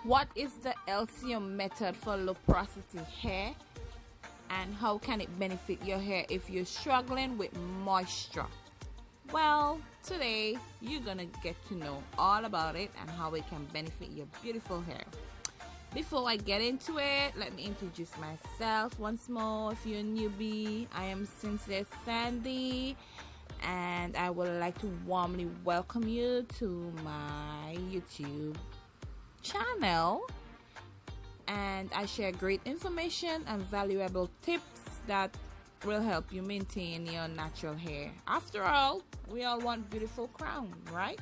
What is the L.C.O method for low porosity hair, and how can it benefit your hair if you're struggling with moisture? Well, today you're gonna get to know all about it and how it can benefit your beautiful hair. Before I get into it, let me introduce myself once more. If you're a newbie, I am Sincere Sandy, and I would like to warmly welcome you to my YouTube channel. And I share great information and valuable tips that will help you maintain your natural hair. After all, we all want beautiful crown, right?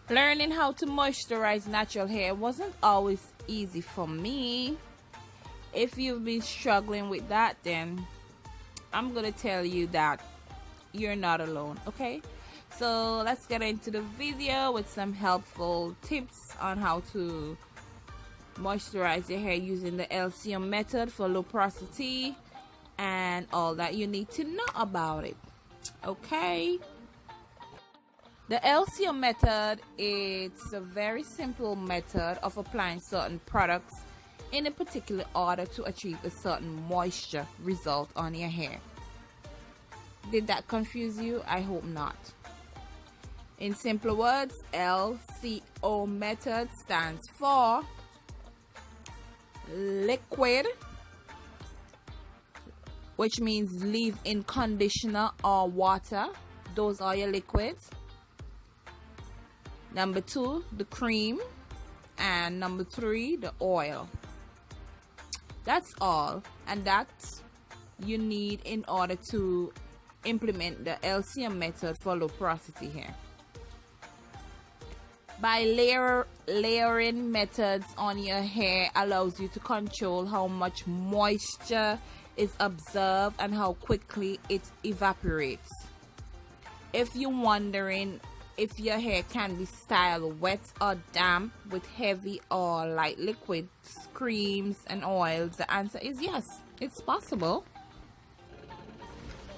Learning how to moisturize natural hair wasn't always easy for me. If you've been struggling with that, then I'm gonna tell you that you're not alone, okay? So let's get into the video with some helpful tips on how to moisturize your hair using the L.C.O method for low porosity and all that you need to know about it, okay? The L.C.O method is a very simple method of applying certain products in a particular order to achieve a certain moisture result on your hair. Did that confuse you? I hope not. In simple words, L.C.O method stands for liquid, which means leave-in conditioner or water. Those are your liquids. Number 2, the cream, and number 3, the oil. That's all, and that you need in order to implement the L.C.O method for low porosity hair. By layering methods on your hair allows you to control how much moisture is observed and how quickly it evaporates. If you're wondering if your hair can be styled wet or damp with heavy or light liquids, creams and oils, the answer is yes, it's possible.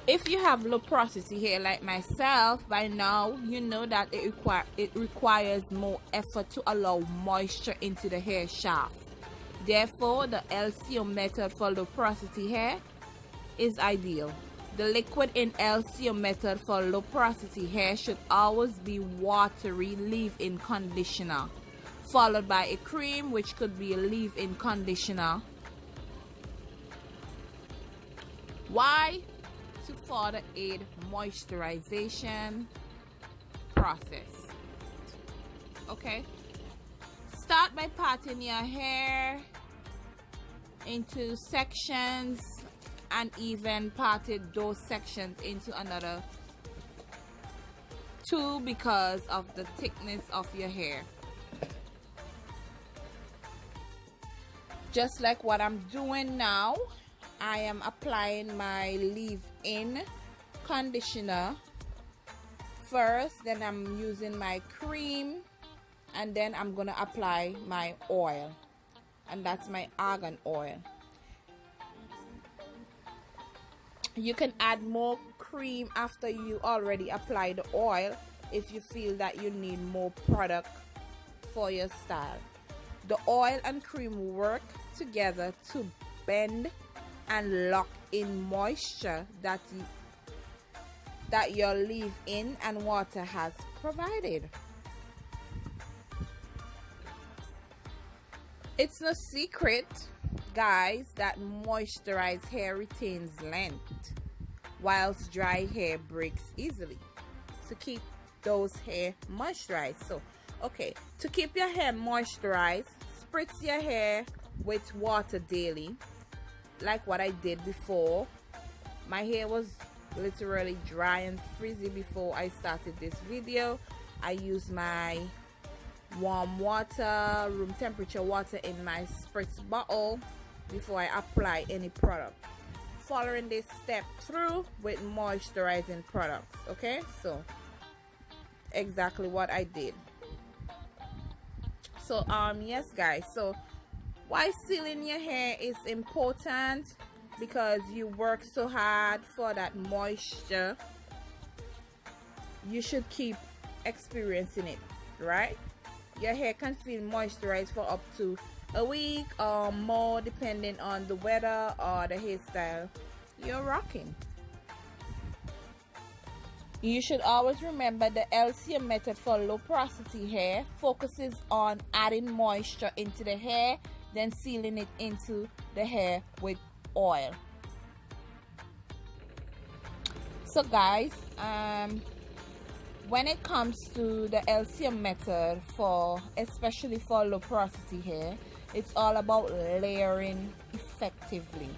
If you have low porosity hair like myself, by now you know that it requires more effort to allow moisture into the hair shaft. Therefore, the L.C.O method for low porosity hair is ideal. The liquid in L.C.O method for low porosity hair should always be watery leave-in conditioner, followed by a cream, which could be a leave-in conditioner. Why? To further aid moisturization process. Okay, start by parting your hair into sections and even parted those sections into another 2 because of the thickness of your hair. Just like what I'm doing now, I am applying my leave-in conditioner first, then I'm using my cream, and then I'm gonna apply my oil, and that's my argan oil. You can add more cream after you already apply the oil if you feel that you need more product for your style. The oil and cream work together to bend and lock in moisture that your leave-in and water has provided. It's no secret, guys, that moisturized hair retains length, whilst dry hair breaks easily. To keep those hair moisturized, to keep your hair moisturized, spritz your hair with water daily, like what I did before. My hair was literally dry and frizzy before I started this video. I used my warm water, room temperature water in my spritz bottle before I apply any product. Following this step through with moisturizing products. Okay, so exactly what I did. So yes guys, so why sealing your hair is important? Because you work so hard for that moisture, you should keep experiencing it, right? your hair can feel moisturized for up to a week or more, depending on the weather or the hairstyle you're rocking. You should always remember the L.C.O method for low porosity hair focuses on adding moisture into the hair, then sealing it into the hair with oil. So guys, when it comes to the L.C.O method, especially for low porosity hair, it's all about layering effectively.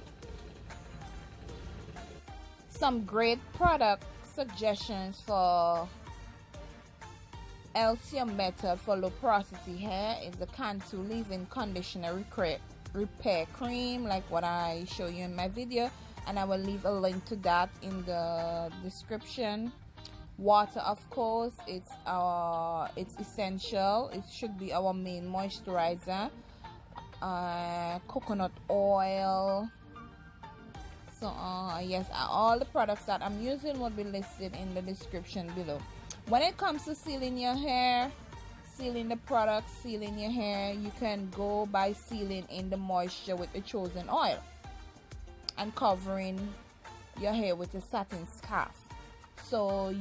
Some great product suggestions for L.C.O method for low porosity hair is the Cantu leave-in conditioner repair cream, like what I show you in my video, and I will leave a link to that in the description. Water, of course, it's essential. It should be our main moisturizer. Coconut oil. So yes, all the products that I'm using will be listed in the description below. When it comes to sealing your hair, sealing the product, sealing your hair, you can go by sealing in the moisture with the chosen oil and covering your hair with a satin scarf. So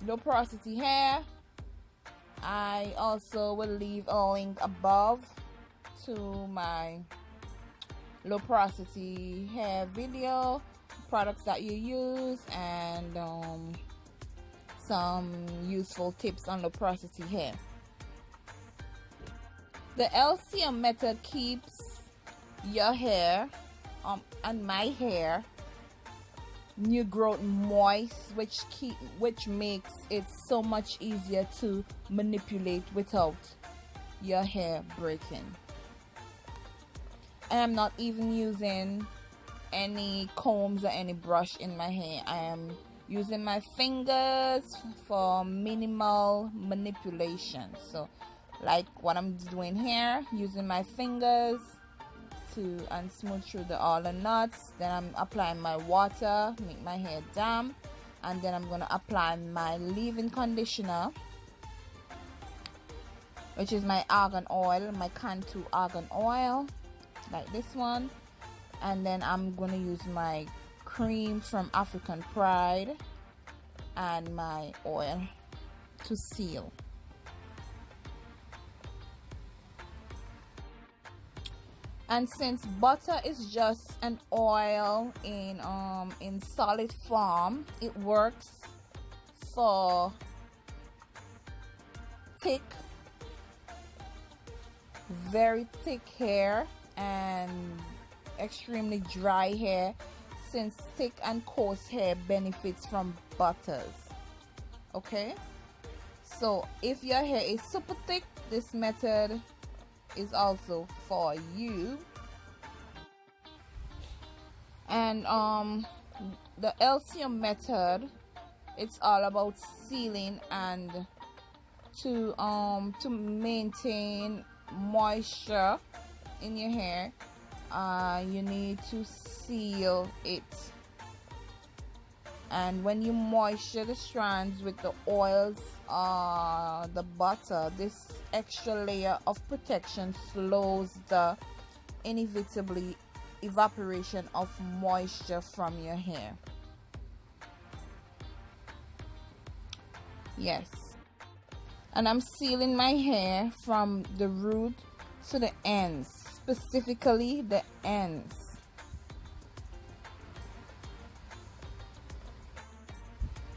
low porosity hair, I also will leave a link above to my low porosity hair video, products that you use, and some useful tips on low porosity hair. The L.C.O method keeps your hair and my hair new growth moist, which makes it so much easier to manipulate without your hair breaking. And I'm not even using any combs or any brush in my hair. I am using my fingers for minimal manipulation. So like what I'm doing here, using my fingers and smooth through all the knots. Then I'm applying my water, make my hair damp, and then I'm gonna apply my leave-in conditioner, which is my argan oil, my Cantu argan oil, like this one. And then I'm gonna use my cream from African Pride and my oil to seal. And since butter is just an oil in solid form, it works for thick, very thick hair and extremely dry hair, since thick and coarse hair benefits from butters. Okay, so if your hair is super thick, this method is also for you. And the L.C.O method, it's all about sealing, and to maintain moisture in your hair, you need to seal it. And when you moisture the strands with the oils, the butter, this extra layer of protection slows the inevitable evaporation of moisture from your hair. Yes, and I'm sealing my hair from the root to the ends, specifically the ends.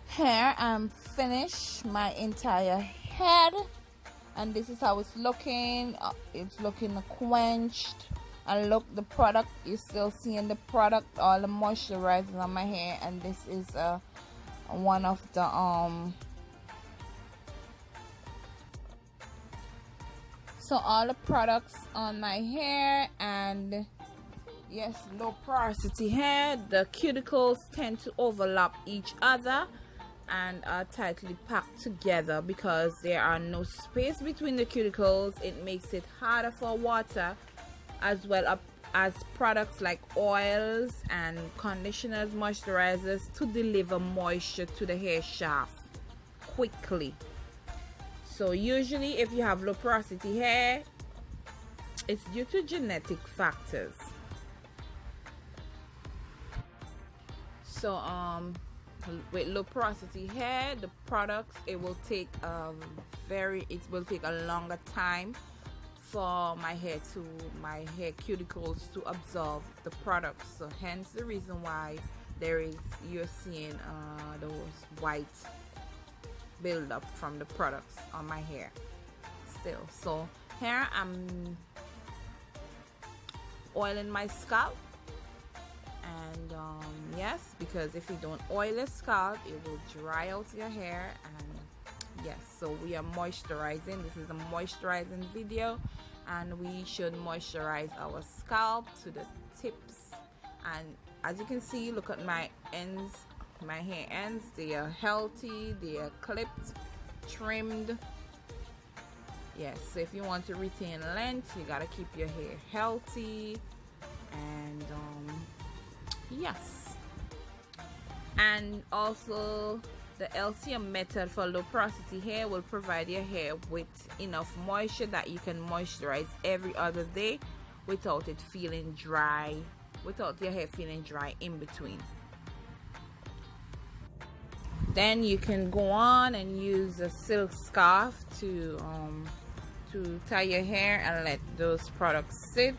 Here I'm finished my entire head, and this is how it's looking. It's looking quenched. And look, the product, you're still seeing the product, all the moisturizers on my hair. And this is one of the so all the products on my hair. And yes, low porosity hair, the cuticles tend to overlap each other and are tightly packed together because there are no space between the cuticles. It makes it harder for water as well as products like oils and conditioners, moisturizers to deliver moisture to the hair shaft quickly. So usually if you have low porosity hair, it's due to genetic factors. So with low porosity hair, the products, it will take a longer time for my hair cuticles to absorb the products. So hence the reason why you're seeing those white buildup from the products on my hair still. So here I'm oiling my scalp, and yes, because if you don't oil your scalp, it will dry out your hair. And yes, so we are moisturizing. This is a moisturizing video, and we should moisturize our scalp to the tips. And as you can see, look at my ends, my hair ends. They are healthy, they are clipped, trimmed. Yes, so if you want to retain length, you gotta keep your hair healthy. And yes, and also the L.C.O method for low porosity hair will provide your hair with enough moisture that you can moisturize every other day without it feeling dry, without your hair feeling dry in between. Then you can go on and use a silk scarf to tie your hair and let those products sit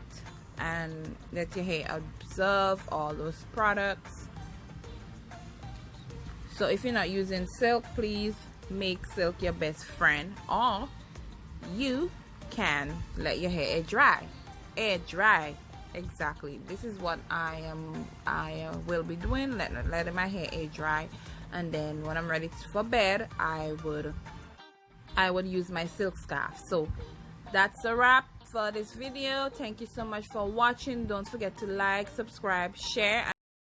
and let your hair absorb all those products. So if you're not using silk, please make silk your best friend, or you can let your hair air dry. Exactly, this is what I will be doing, letting my hair air dry. And then when I'm ready for bed, I would use my silk scarf. So that's a wrap for this video. Thank you so much for watching. Don't forget to like, subscribe, share.